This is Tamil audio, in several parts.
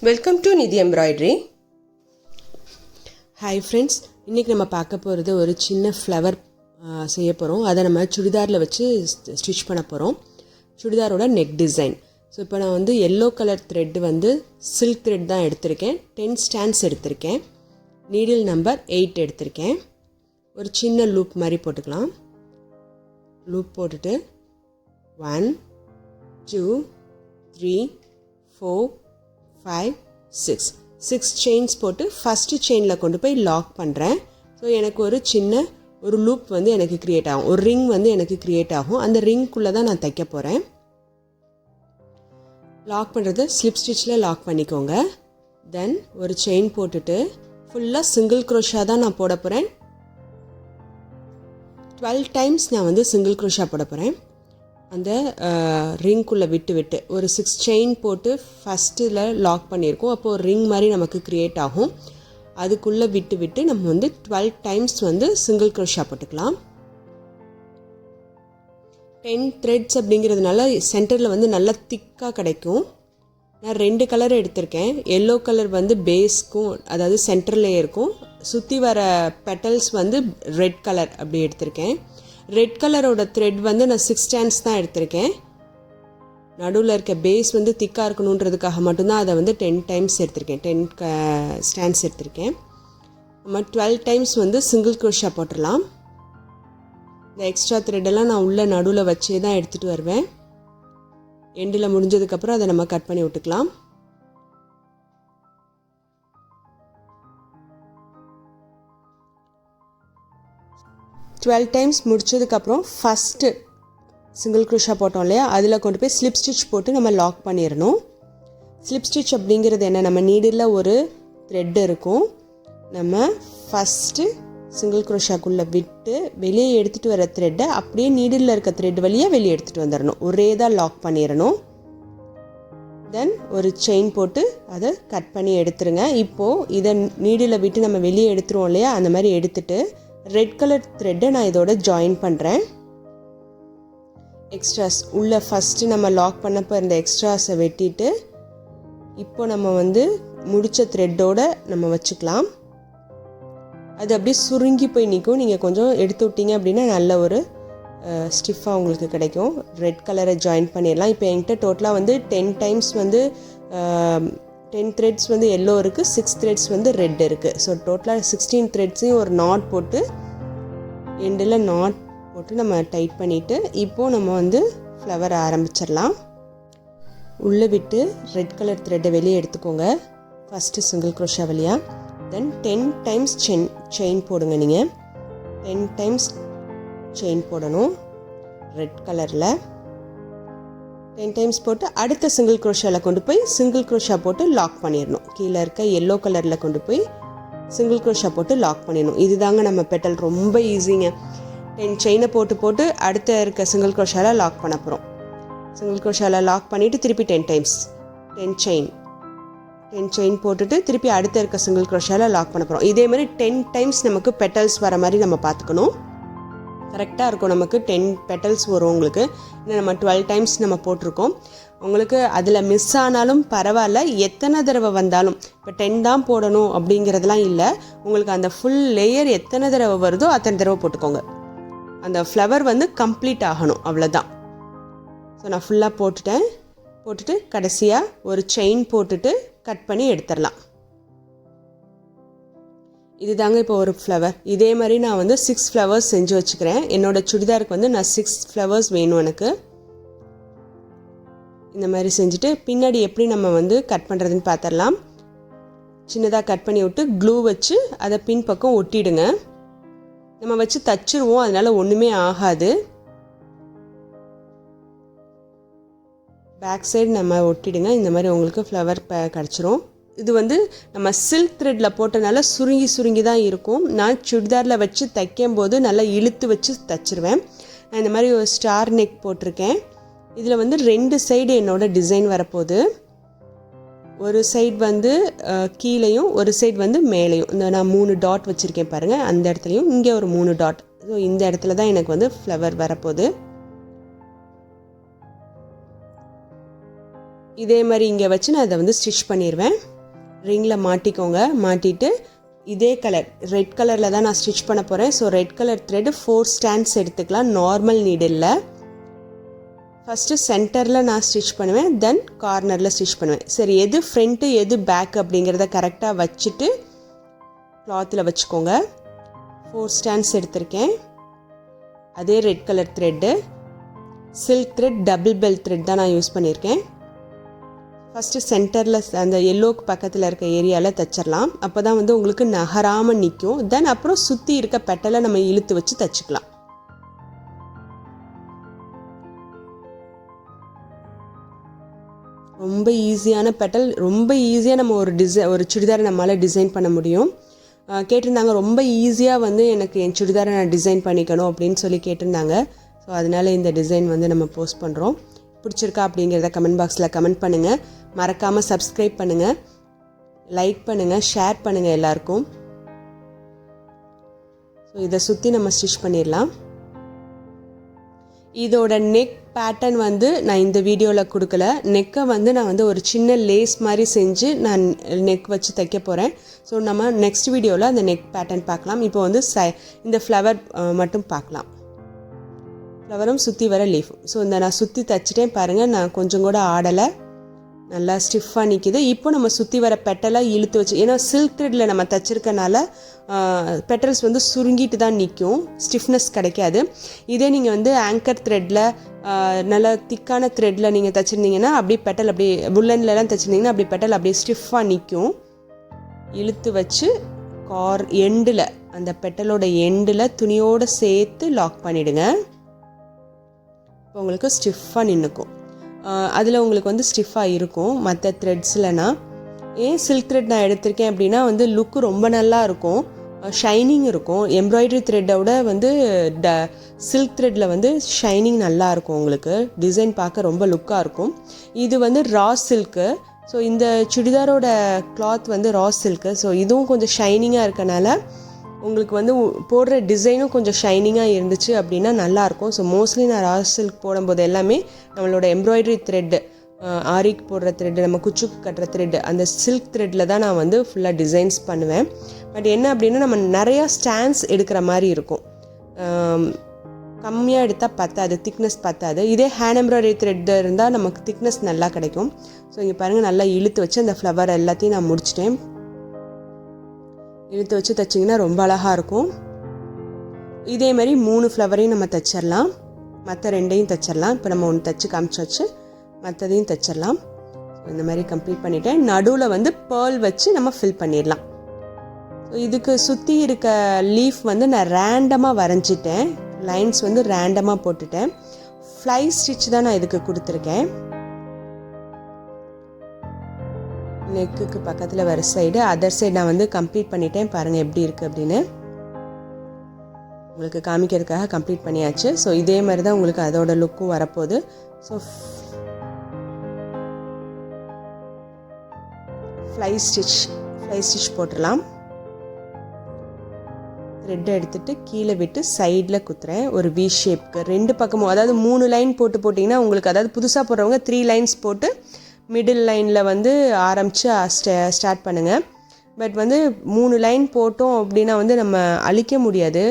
வெல்கம் டு நிதி எம்ப்ராய்டரி. ஹாய் ஃப்ரெண்ட்ஸ், இன்றைக்கி நம்ம பார்க்க போகிறது ஒரு சின்ன ஃப்ளவர் செய்ய போகிறோம். அதை நம்ம சுடிதாரில் வச்சு ஸ்டிச் பண்ண போகிறோம். சுடிதாரோட நெக் டிசைன். ஸோ இப்போ நான் வந்து எல்லோ கலர் த்ரெட் வந்து சில்க் த்ரெட் தான் எடுத்திருக்கேன். 10 ஸ்டாண்ட்ஸ் எடுத்திருக்கேன். நீடில் நம்பர் 8 எடுத்திருக்கேன். ஒரு சின்ன லூப் மாதிரி போட்டுக்கலாம். லூப் போட்டுட்டு 1 2 3 4 5 6 செயின்ஸ் போட்டு ஃபஸ்ட்டு செயினில் கொண்டு போய் லாக் பண்ணுறேன். ஸோ எனக்கு ஒரு லூப் வந்து எனக்கு க்ரியேட் ஆகும், ஒரு ரிங் வந்து எனக்கு க்ரியேட் ஆகும். அந்த ரிங்குள்ளே தான் நான் தைக்க போகிறேன். லாக் பண்ணுறது ஸ்லிப் ஸ்டிச்சில் லாக் பண்ணிக்கோங்க. தென் ஒரு செயின் போட்டுட்டு ஃபுல்லாக சிங்கிள் க்ரோஷா தான் நான் போட போகிறேன். 12 டைம்ஸ் நான் வந்து சிங்கிள் க்ரோஷா போட போகிறேன். அந்த ரிங்குள்ளே விட்டு ஒரு 6 செயின் போட்டு ஃபஸ்ட்டில் லாக் பண்ணியிருக்கோம். அப்போது ஒரு ரிங் மாதிரி நமக்கு க்ரியேட் ஆகும். அதுக்குள்ளே விட்டு நம்ம வந்து 12 டைம்ஸ் வந்து சிங்கிள் க்ரோஷா போட்டுக்கலாம். 10 த்ரெட்ஸ் அப்படிங்கிறதுனால சென்டரில் வந்து நல்லா திக்காக கிடைக்கும். நான் 2 கலர் எடுத்திருக்கேன். எல்லோ கலர் வந்து பேஸ்க்கும், அதாவது சென்டரில் இருக்கும். சுற்றி வர பெட்டல்ஸ் வந்து ரெட் கலர் அப்படி எடுத்திருக்கேன். ரெட் கலரோட த்ரெட் வந்து நான் 6 ஸ்டாண்ட்ஸ் தான் எடுத்திருக்கேன். நடுவில் இருக்க பேஸ் வந்து திக்காக இருக்கணுன்றதுக்காக மட்டும்தான் அதை வந்து 10 டைம்ஸ் எடுத்திருக்கேன். 10 ஸ்டாண்ட்ஸ் எடுத்திருக்கேன். நம்ம 12 டைம்ஸ் வந்து சிங்கிள் க்ரோஷா போட்டுடலாம். இந்த எக்ஸ்ட்ரா த்ரெட்டெல்லாம் நான் உள்ள நடுவில் வச்சே தான் எடுத்துகிட்டு வருவேன். எண்டில் முடிஞ்சதுக்கப்புறம் அதை நம்ம கட் பண்ணி விட்டுக்கலாம். டுவெல் டைம்ஸ் முடிச்சதுக்கப்புறம் ஃபஸ்ட்டு சிங்கிள் க்ரோஷா போட்டோம் இல்லையா, அதில் கொண்டு போய் ஸ்லிப் ஸ்டிச் போட்டு நம்ம லாக் பண்ணிடணும். ஸ்லிப் ஸ்டிச் அப்படிங்கிறது என்ன, நம்ம நீடில் ஒரு த்ரெட் இருக்கும். நம்ம ஃபஸ்ட்டு சிங்கிள் க்ரோஷாக்குள்ளே விட்டு வெளியே எடுத்துகிட்டு வர த்ரெட்டை அப்படியே நீடில் இருக்க த்ரெட் வழியாக வெளியே எடுத்துகிட்டு வந்துடணும். ஒரே தான் லாக் பண்ணிடணும். தென் ஒரு செயின் போட்டு அதை கட் பண்ணி எடுத்துருங்க. இப்போது இதை நீடில் விட்டு நம்ம வெளியே எடுத்துருவோம் இல்லையா, அந்த மாதிரி எடுத்துகிட்டு ரெட் கலர் த்ரெட்டை நான் இதோட ஜாயின் பண்ணுறேன். எக்ஸ்ட்ராஸ் உள்ளே ஃபஸ்ட்டு நம்ம லாக் பண்ணப்போ இருந்த எக்ஸ்ட்ராஸை வெட்டிட்டு இப்போ நம்ம வந்து முடித்த த்ரெட்டோடு நம்ம வச்சுக்கலாம். அது அப்படியே சுருங்கி போய் நிற்கும். நீங்கள் கொஞ்சம் எடுத்து விட்டீங்க அப்படின்னா நல்ல ஒரு ஸ்டிஃபாக உங்களுக்கு கிடைக்கும். ரெட் கலரை ஜாயின் பண்ணிடலாம். இப்போ என்கிட்ட டோட்டலாக வந்து 10 டைம்ஸ் வந்து 10 த்ரெட்ஸ் வந்து எல்லோ இருக்குது, 6 த்ரெட்ஸ் வந்து ரெட் இருக்குது. ஸோ டோட்டலாக 16 த்ரெட்ஸையும் ஒரு நாட் போட்டு எண்டில் நாட் போட்டு நம்ம டைட் பண்ணிவிட்டு இப்போது நம்ம வந்து ஃப்ளவர் ஆரம்பிச்சிடலாம். உள்ளே விட்டு ரெட் கலர் த்ரெட்டை வெளியே எடுத்துக்கோங்க. ஃபஸ்ட்டு சிங்கிள் க்ரோஷா வழியாக. தென் 10 டைம்ஸ் செயின் போடுங்க. நீங்கள் 10 டைம்ஸ் செயின் போடணும் ரெட் கலரில். 10 டைம்ஸ் போட்டு அடுத்த சிங்கிள் க்ரோஷாவில் கொண்டு போய் சிங்கிள் க்ரோஷா போட்டு லாக் பண்ணிடணும். கீழே இருக்க எல்லோ கலரில் கொண்டு போய் சிங்கிள் க்ரோஷா போட்டு லாக் பண்ணிடணும். இதுதாங்க நம்ம பெட்டல். ரொம்ப ஈஸிங்க. 10 செயினை போட்டு அடுத்த இருக்க சிங்கிள் க்ரோஷாவில் லாக் பண்ண போகிறோம். சிங்கிள் க்ரோஷாவில் லாக் பண்ணிவிட்டு திருப்பி 10 டைம்ஸ் 10 செயின் போட்டுட்டு திருப்பி அடுத்த இருக்க சிங்கிள் க்ரோஷாவில் லாக் பண்ண போகிறோம். இதே மாதிரி 10 டைம்ஸ் நமக்கு பெட்டல்ஸ் வர மாதிரி நம்ம பார்த்துக்கணும். கரெக்டாக இருக்கும். நமக்கு 10 பெட்டல்ஸ் வரும் உங்களுக்கு. இன்னும் நம்ம 12 டைம்ஸ் நம்ம போட்டிருக்கோம். உங்களுக்கு அதில் மிஸ் ஆனாலும் பரவாயில்ல, எத்தனை தடவை வந்தாலும். இப்போ 10 தான் போடணும் அப்படிங்கிறதுலாம் இல்லை. உங்களுக்கு அந்த ஃபுல் லேயர் எத்தனை தடவை வருதோ அத்தனை தடவை போட்டுக்கோங்க. அந்த ஃப்ளவர் வந்து கம்ப்ளீட் ஆகணும், அவ்வளோதான். ஸோ நான் ஃபுல்லாக போட்டுட்டு கடைசியாக ஒரு செயின் போட்டுட்டு கட் பண்ணி எடுத்துடலாம். இதுதாங்க இப்போ ஒரு ஃப்ளவர். இதே மாதிரி நான் வந்து 6 ஃப்ளவர்ஸ் செஞ்சு வச்சுக்கிறேன். என்னோடய சுடிதாருக்கு வந்து நான் 6 ஃப்ளவர்ஸ் வேணும் எனக்கு. இந்த மாதிரி செஞ்சுட்டு பின்னாடி எப்படி நம்ம வந்து கட் பண்ணுறதுன்னு பார்த்துடலாம். சின்னதாக கட் பண்ணி விட்டு க்ளூ வச்சு அதை பின்பக்கம் ஒட்டிடுங்க. நம்ம வச்சு தச்சுருவோம், அதனால் ஒன்றுமே ஆகாது. பேக் சைடு நம்ம ஒட்டிடுங்க. இந்த மாதிரி உங்களுக்கு ஃப்ளவர் கிடச்சிரும். இது வந்து நம்ம சில்க் த்ரெட்டில் போட்டனால சுருங்கி தான் இருக்கும். நான் சுடிதாரில் வச்சு தைக்கும்போது நல்லா இழுத்து வச்சு தைச்சிருவேன். நான் இந்த மாதிரி ஒரு ஸ்டார் நெக் போட்டிருக்கேன். இதில் வந்து 2 சைடு என்னோடய டிசைன் வரப்போகுது. ஒரு சைடு வந்து கீழேயும் ஒரு சைடு வந்து மேலேயும். இந்த நான் 3 டாட் வச்சுருக்கேன் பாருங்கள், அந்த இடத்துலையும் இங்கே ஒரு 3 டாட். ஸோ இந்த இடத்துல தான் எனக்கு வந்து ஃப்ளவர் வரப்போகுது. இதே மாதிரி இங்கே வச்சு நான் அதை வந்து ஸ்டிச் பண்ணிடுவேன். ரிங்கில் மாட்டிக்கோங்க. மாட்டிட்டு இதே கலர் ரெட் கலரில் தான் நான் ஸ்டிச் பண்ண போகிறேன். So red colour thread 4 stands எடுத்துக்கலாம். நார்மல் நீடில் ஃபஸ்ட்டு சென்டரில் நான் ஸ்டிச் பண்ணுவேன், தென் கார்னரில் ஸ்டிச் பண்ணுவேன். சரி, எது ஃப்ரண்ட்டு எது பேக் அப்படிங்கிறத கரெக்டாக வச்சுட்டு கிளாத்தில் வச்சுக்கோங்க. 4 ஸ்டாண்ட்ஸ் எடுத்திருக்கேன். அதே red colour thread, silk thread, double bell thread தான் நான் யூஸ் பண்ணியிருக்கேன். ஃபஸ்ட்டு சென்டரில் அந்த எல்லோக்கு பக்கத்தில் இருக்க ஏரியாவில் தைச்சிடலாம். அப்போ தான் வந்து உங்களுக்கு நகராமல் நிற்கும். தென் அப்புறம் சுற்றி இருக்க பெட்டலை நம்ம இழுத்து வச்சு தைச்சிக்கலாம். ரொம்ப ஈஸியான பெட்டல், ரொம்ப ஈஸியாக நம்ம ஒரு சுடிதாரை நம்மளால் டிசைன் பண்ண முடியும். கேட்டிருந்தாங்க ரொம்ப ஈஸியாக வந்து எனக்கு என் சுடிதாரை நான் டிசைன் பண்ணிக்கணும் அப்படின்னு சொல்லி கேட்டிருந்தாங்க. ஸோ அதனால் இந்த டிசைன் வந்து நம்ம போஸ்ட் பண்ணுறோம். பிடிச்சிருக்கா அப்படிங்கிறத கமெண்ட் பாக்ஸில் கமெண்ட் பண்ணுங்கள். மறக்காமல் சப்ஸ்கிரைப் பண்ணுங்கள், லைக் பண்ணுங்கள், ஷேர் பண்ணுங்கள் எல்லாருக்கும். ஸோ இதை சுற்றி நம்ம ஸ்டிச் பண்ணிடலாம். இதோட நெக் பேட்டர்ன் வந்து நான் இந்த வீடியோவில் கொடுக்கல. நெக்கை வந்து நான் வந்து ஒரு சின்ன லேஸ் மாதிரி செஞ்சு நான் நெக் வச்சு தைக்க போகிறேன். ஸோ நம்ம நெக்ஸ்ட் வீடியோவில் அந்த நெக் பேட்டர்ன் பார்க்கலாம். இப்போ வந்து இந்த ஃப்ளவர் மட்டும் பார்க்கலாம். ஃப்ளவரும் சுற்றி வர லீஃபும். ஸோ இந்த நான் சுற்றி தைச்சிட்டேன் பாருங்கள். நான் கொஞ்சம் கூட ஆடலை, நல்லா ஸ்டிஃபாக நிற்கிது. இப்போ நம்ம சுற்றி வர பெட்டலாக இழுத்து வச்சு, ஏன்னா சில்க் த்ரெட்டில் நம்ம தைச்சிருக்கனால பெட்டல்ஸ் வந்து சுருங்கிட்டு தான் நிற்கும், ஸ்டிஃப்னஸ் கிடைக்காது. இதே நீங்கள் வந்து ஆங்கர் த்ரெட்டில் நல்லா திக்கான த்ரெட்டில் நீங்கள் தைச்சிருந்தீங்கன்னா அப்படியே பெட்டல் அப்படியே புல்லன்லலாம் தைச்சிருந்தீங்கன்னா அப்படி பெட்டல் அப்படியே ஸ்டிஃபாக நிற்கும். இழுத்து வச்சு எண்டில் அந்த பெட்டலோட எண்டில் துணியோடு சேர்த்து லாக் பண்ணிவிடுங்க. இப்போ உங்களுக்கு ஸ்டிஃபாக நின்றுக்கும். அதில் உங்களுக்கு வந்து ஸ்டிஃபாக இருக்கும். மற்ற த்ரெட்ஸ்லனா ஏன் சில்க் த்ரெட் நான் எடுத்திருக்கேன் அப்படின்னா வந்து லுக்கு ரொம்ப நல்லா இருக்கும், ஷைனிங் இருக்கும். எம்ப்ராய்டரி த்ரெட்டோட வந்து சில்க் த்ரெட்டில் வந்து ஷைனிங் நல்லா இருக்கும். உங்களுக்கு டிசைன் பார்க்க ரொம்ப லுக்காக இருக்கும். இது வந்து ரா சில்க்கு. ஸோ இந்த சுடிதாரோட கிளாத் வந்து ரா சில்க்கு. ஸோ இதுவும் கொஞ்சம் ஷைனிங்காக இருக்கனால உங்களுக்கு வந்து போடுற டிசைனும் கொஞ்சம் ஷைனிங்காக இருந்துச்சு அப்படின்னா நல்லாயிருக்கும். ஸோ மோஸ்ட்லி நான் ரா சில்க் போடும்போது எல்லாமே நம்மளோட எம்ப்ராய்டரி த்ரெட்டு, ஆரிக்கு போடுற த்ரெட்டு, நம்ம குச்சுக்கு கட்டுற த்ரெட்டு, அந்த சில்க் த்ரெட்டில் தான் நான் வந்து ஃபுல்லாக டிசைன்ஸ் பண்ணுவேன். பட் என்ன அப்படின்னா நம்ம நிறையா ஸ்டாண்ட்ஸ் எடுக்கிற மாதிரி இருக்கும். கம்மியாக எடுத்தால் பத்தாது, திக்னஸ் பத்தாது. இதே ஹேண்ட் எம்ப்ராய்டரி த்ரெட் இருந்தால் நமக்கு திக்னஸ் நல்லா கிடைக்கும். ஸோ இங்கே பாருங்கள், நல்லா இழுத்து வச்சு அந்த ஃப்ளவர் எல்லாத்தையும் நான் முடிச்சிட்டேன். இழுத்து வச்சு தைச்சிங்கன்னா ரொம்ப அழகாக இருக்கும். இதே மாதிரி 3 ஃப்ளவரையும் நம்ம தைச்சிடலாம். மற்ற 2ஐயும் தைச்சிடலாம். இப்போ நம்ம ஒன்று தைச்சி காமிச்சு வச்சு மற்றதையும் தைச்சிடலாம். இந்த மாதிரி கம்ப்ளீட் பண்ணிவிட்டேன். நடுவில் வந்து பேர்ல் வச்சு நம்ம ஃபில் பண்ணிடலாம். இதுக்கு சுற்றி இருக்க லீஃப் வந்து நான் ரேண்டமாக வரைஞ்சிட்டேன். லைன்ஸ் வந்து ரேண்டமாக போட்டுட்டேன். ஃப்ளை ஸ்டிச் தான் நான் இதுக்கு கொடுத்துருக்கேன். நெக்குக்கு பக்கத்தில் வர சைடு, அதர் சைடு நான் வந்து கம்ப்ளீட் பண்ணிட்டேன். பாருங்கள் எப்படி இருக்குது அப்படின்னு உங்களுக்கு காமிக்கிறதுக்காக கம்ப்ளீட் பண்ணியாச்சு. ஸோ இதே மாதிரி தான் உங்களுக்கு அதோட லுக்கும் வரப்போகுது. ஸோ ஃப்ளை ஸ்டிச் போட்டுடலாம். த்ரெட்டை எடுத்துகிட்டு கீழே விட்டு சைடில் குத்துறேன் ஒரு வி ஷேப்க்கு 2 பக்கமும். அதாவது 3 லைன் போட்டிங்கன்னா உங்களுக்கு, அதாவது புதுசாக போடுறவங்க 3 லைன்ஸ் போட்டு மிடில் லைனில் வந்து ஆரம்பித்து ஸ்டார்ட் பண்ணுங்கள். பட் வந்து 3 லைன் போட்டோம் அப்படின்னா வந்து நம்ம அழிக்க முடியாது,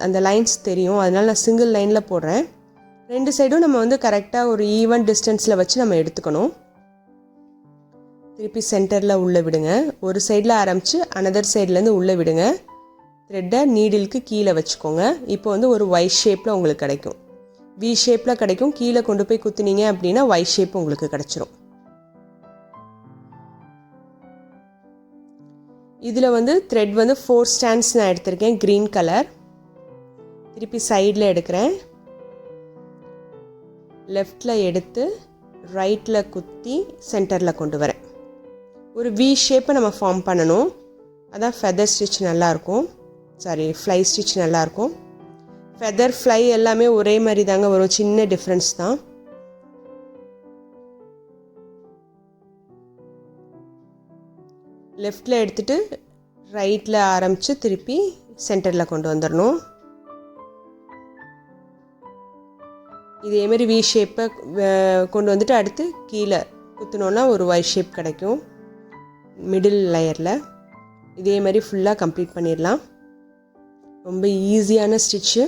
அந்த லைன்ஸ் தெரியும். அதனால் நான் சிங்கிள் லைனில் போடுறேன். 2 சைடும் நம்ம வந்து கரெக்டாக ஒரு ஈவன் டிஸ்டன்ஸில் வச்சு நம்ம எடுத்துக்கணும். திருப்பி சென்டரில் உள்ளே விடுங்க. ஒரு சைடில் ஆரம்பித்து அனதர் சைட்லேருந்து உள்ளே விடுங்க. த்ரெட்டை நீடிலுக்கு கீழே வச்சுக்கோங்க. இப்போ வந்து ஒரு ஒய் ஷேப்பில் உங்களுக்கு கிடைக்கும், வி ஷேப்பில் கிடைக்கும். கீழே கொண்டு போய் குத்துனீங்க அப்படின்னா ஒய் ஷேப் உங்களுக்கு கிடச்சிரும். இதில் வந்து த்ரெட் வந்து 4 ஸ்டாண்ட்ஸ் நான் எடுத்திருக்கேன், க்ரீன் கலர். திருப்பி சைடில் எடுக்கிறேன். லெஃப்டில் எடுத்து ரைட்டில் குத்தி சென்டரில் கொண்டு வரேன். ஒரு வி ஷேப்பை நம்ம ஃபார்ம் பண்ணணும். அதான் ஃபெதர் ஸ்டிச் நல்லாயிருக்கும், ஃப்ளை ஸ்டிச் நல்லாயிருக்கும். ஃபெதர் ஃப்ளை எல்லாமே ஒரே மாதிரி தாங்க வரும், சின்ன டிஃப்ரென்ஸ் தான். லெஃப்டில் எடுத்துகிட்டு ரைட்டில் ஆரம்பித்து திருப்பி சென்டரில் கொண்டு வந்துடணும். இதேமாரி வி ஷேப்பை கொண்டு வந்துட்டு அடுத்து கீழே குத்துனோன்னா ஒரு ஒய் ஷேப் கிடைக்கும் மிடில் லேயரில். இதே மாதிரி ஃபுல்லாக கம்ப்ளீட் பண்ணிடலாம். ரொம்ப ஈஸியான ஸ்டிச்சு.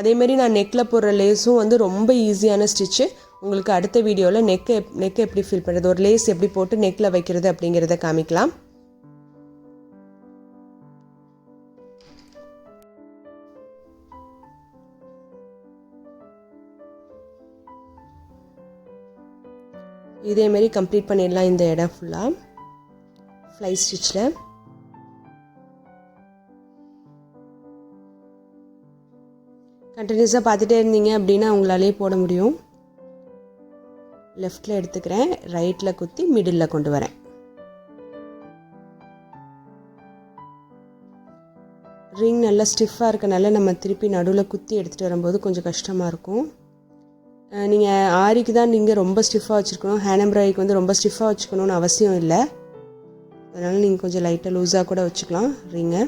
அதேமாரி நான் நெக்கில் போடுற லேஸும் வந்து ரொம்ப ஈஸியான ஸ்டிச்சு. உங்களுக்கு அடுத்த வீடியோவில் நெக்கை எப்படி ஃபில் பண்ணுறது, ஒரு லேஸ் எப்படி போட்டு நெக்கில் வைக்கிறது அப்படிங்கிறத காமிக்கலாம். இதேமாரி கம்ப்ளீட் பண்ணிடலாம் இந்த இடம் ஃபுல்லாக ஃப்ளை ஸ்டிச்சில். கண்டினியூஸாக பார்த்துட்டே இருந்தீங்க அப்படின்னா உங்களாலே போட முடியும். லெஃப்டில் எடுத்துக்கிறேன், ரைட்டில் குத்தி மிடில் கொண்டு வரேன். ரிங் நல்லா ஸ்டிஃபாக இருக்கனால நம்ம திருப்பி நடுவில் குத்தி எடுத்துகிட்டு வரும்போது கொஞ்சம் கஷ்டமாக இருக்கும். நீங்கள் ஆரிக்கு தான் நீங்கள் ரொம்ப ஸ்டிஃபாக வச்சுருக்கணும், ஹேண்ட் எம்ப்ராய்டரிக்கு வந்து ரொம்ப ஸ்டிஃபாக வச்சுக்கணும்னு அவசியம் இல்லை. அதனால் நீங்கள் கொஞ்சம் லைட்டாக லூஸாக கூட வச்சுக்கலாம் ரிங்கை.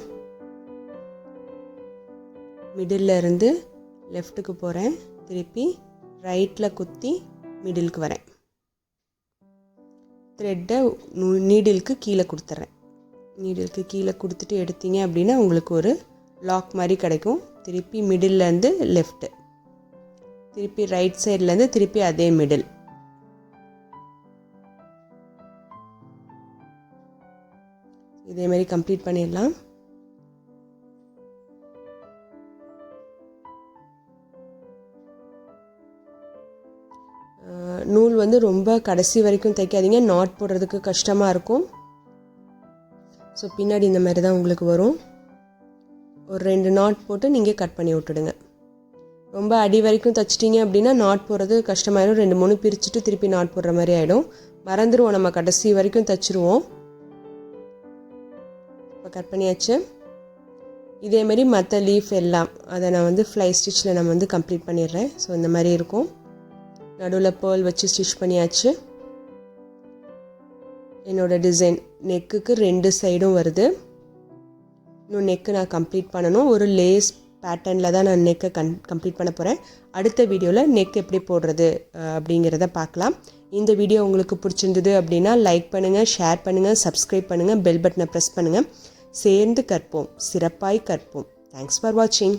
மிடில் இருந்து லெஃப்ட்டுக்கு போகிறேன், திருப்பி ரைட்டில் குத்தி மிடிலுக்கு வரேன். த்ரெட்டை நீடிலுக்கு கீழே கொடுத்துட்றேன். நீடிலுக்கு கீழே கொடுத்துட்டு எடுத்தீங்க அப்படின்னா உங்களுக்கு ஒரு லாக் மாதிரி கிடைக்கும். திருப்பி மிடில்லேருந்து லெஃப்ட்டு, திருப்பி ரைட் சைட்லேருந்து திருப்பி அதே மிடில். இதேமாரி கம்ப்ளீட் பண்ணிடலாம். நூல் வந்து ரொம்ப கடைசி வரைக்கும் தைக்காதீங்க, நாட் போடுறதுக்கு கஷ்டமாக இருக்கும். ஸோ பின்னாடி இந்த மாதிரி தான் உங்களுக்கு வரும். ஒரு 2 நாட் போட்டு நீங்கள் கட் பண்ணி விட்டுடுங்க. ரொம்ப அடி வரைக்கும் தைச்சிட்டிங்க அப்படின்னா நாட் போடுறது கஷ்டமாயிடும். 2-3 பிரிச்சுட்டு திருப்பி நாட் போடுற மாதிரி ஆகிடும். மறந்துடுவோம், நம்ம கடைசி வரைக்கும் தைச்சிருவோம். இப்போ கட் பண்ணியாச்சு. இதேமாரி மற்ற லீஃப் எல்லாம் அதை நான் வந்து ஃப்ளை ஸ்டிச்சில் நம்ம வந்து கம்ப்ளீட் பண்ணிடுறேன். ஸோ இந்த மாதிரி இருக்கும். நடுவில் பேர்ல் வச்சு ஸ்டிச் பண்ணியாச்சு. என்னோடய டிசைன் நெக்குக்கு 2 சைடும் வருது. இன்னும் நெக்கு நான் கம்ப்ளீட் பண்ணணும். ஒரு லேஸ் பேட்டர்னில் தான் நான் நெக்கை கம்ப்ளீட் பண்ண போகிறேன். அடுத்த வீடியோவில் நெக் எப்படி போடுறது அப்படிங்கிறத பார்க்கலாம். இந்த வீடியோ உங்களுக்கு பிடிச்சிருந்தது அப்படின்னா லைக் பண்ணுங்கள், ஷேர் பண்ணுங்கள், சப்ஸ்கிரைப் பண்ணுங்கள், பெல் பட்டனை ப்ரெஸ் பண்ணுங்கள். சேர்ந்து கற்போம், சிறப்பாய் கற்போம். தேங்க்ஸ் ஃபார் வாட்சிங்.